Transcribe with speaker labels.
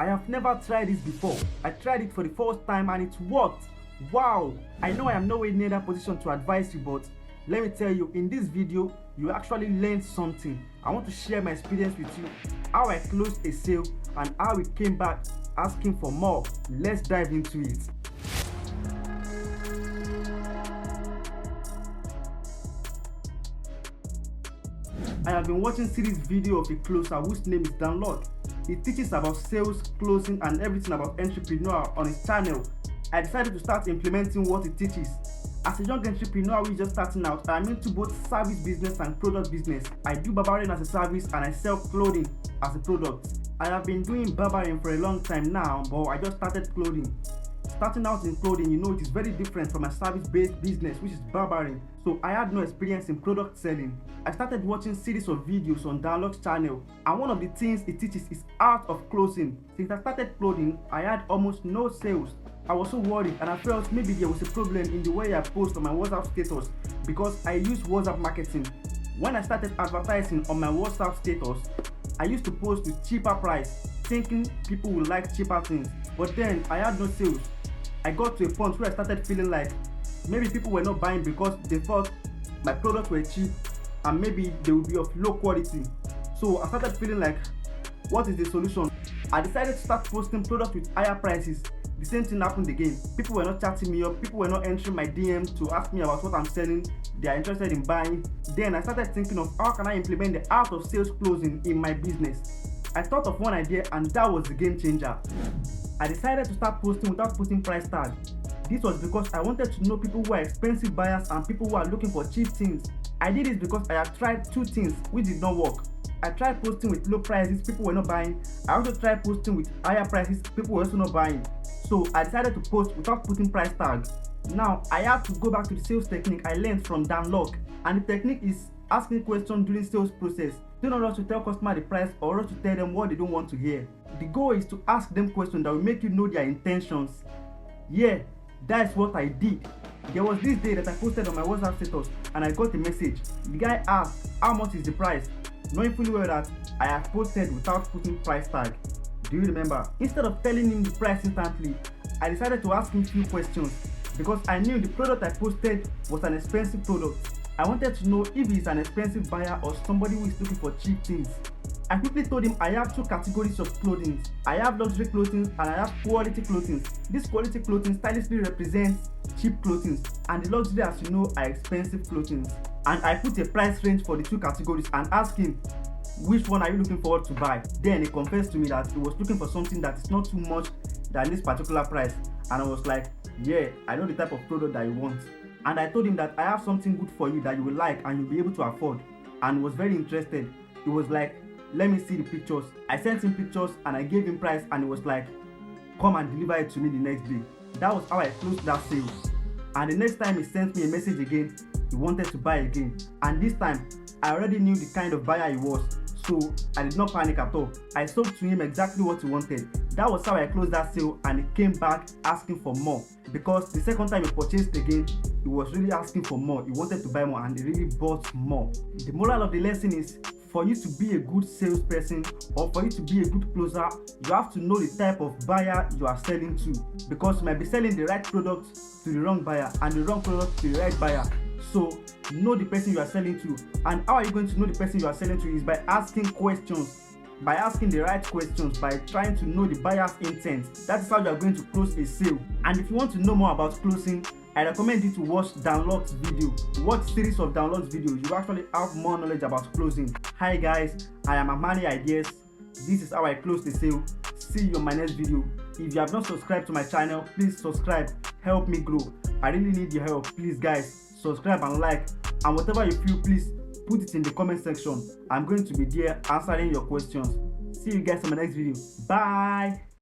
Speaker 1: I have never tried this before. I tried it for the first time and it worked. Wow! I know I am nowhere near that position to advise you, but let me tell you, in this video, you actually learned something. I want to share my experience with you, how I closed a sale and how it came back asking for more. Let's dive into it. I have been watching series video of a closer whose name is Dan Lok. He teaches about sales, closing and everything about entrepreneur on his channel. I decided to start implementing what he teaches. As a young entrepreneur who is just starting out, I am into both service business and product business. I do barbering as a service and I sell clothing as a product. I have been doing barbering for a long time now, but I just started clothing. Starting out in clothing, you know, it is very different from a service-based business, which is barbering. So I had no experience in product selling. I started watching series of videos on Dan Lok's channel, and one of the things he teaches is art of closing. Since I started clothing, I had almost no sales. I was so worried and I felt maybe there was a problem in the way I post on my WhatsApp status because I use WhatsApp marketing. When I started advertising on my WhatsApp status, I used to post with cheaper price, thinking people would like cheaper things. But then I had no sales. I got to a point where I started feeling like maybe people were not buying because they thought my products were cheap and maybe they would be of low quality. So I started feeling like, what is the solution? I decided to start posting products with higher prices. The same thing happened again. People were not chatting me up, people were not entering my DM to ask me about what I'm selling. They are interested in buying. Then I started thinking of how can I implement the art of sales closing in my business. I thought of one idea and that was the game changer. I decided to start posting without putting price tag. This was because I wanted to know people who are expensive buyers and people who are looking for cheap things. I did this because I have tried two things which did not work. I tried posting with low prices, people were not buying. I also tried posting with higher prices, people were also not buying. So I decided to post without putting price tag. Now I have to go back to the sales technique I learned from Dan Lok, and the technique is asking questions during sales process. Do not rush to tell customer the price or rush to tell them what they don't want to hear. The goal is to ask them questions that will make you know their intentions. Yeah, that's what I did. There was this day that I posted on my WhatsApp status and I got a message. The guy asked, how much is the price? Knowing fully well that I have posted without putting price tag. Do you remember? Instead of telling him the price instantly, I decided to ask him few questions because I knew the product I posted was an expensive product. I wanted to know if he's an expensive buyer or somebody who is looking for cheap things. I quickly told him I have two categories of clothing. I have luxury clothing and I have quality clothing. This quality clothing stylishly represents cheap clothing and the luxury, as you know, are expensive clothing. And I put a price range for the two categories and asked him, which one are you looking forward to buy? Then he confessed to me that he was looking for something that is not too much than this particular price. And I was like, yeah, I know the type of product that you want. And I told him that I have something good for you that you will like and you'll be able to afford. And he was very interested. He was like, let me see the pictures. I sent him pictures and I gave him price and he was like, come and deliver it to me the next day. That was how I closed that sale. And the next time he sent me a message again, he wanted to buy again. And this time, I already knew the kind of buyer he was. So I did not panic at all. I sold to him exactly what he wanted. That was how I closed that sale and he came back asking for more. Because the second time he purchased again, he was really asking for more. He wanted to buy more and he really bought more. The moral of the lesson is, for you to be a good salesperson or for you to be a good closer, you have to know the type of buyer you are selling to. Because you might be selling the right product to the wrong buyer and the wrong product to the right buyer. So know the person you are selling to. And how are you going to know the person you are selling to is by asking questions. By asking the right questions, by trying to know the buyer's intent. That is how you are going to close a sale. And if you want to know more about closing, I recommend you to watch Dan Lok's video. Watch series of Dan Lok's videos. You actually have more knowledge about closing. Hi guys, I am Amani Ideas. This is how I close the sale. See you on my next video. If you have not subscribed to my channel, please subscribe. Help me grow. I really need your help. Please guys, subscribe and like. And whatever you feel, please put it in the comment section. I'm going to be there answering your questions. See you guys on my next video. Bye.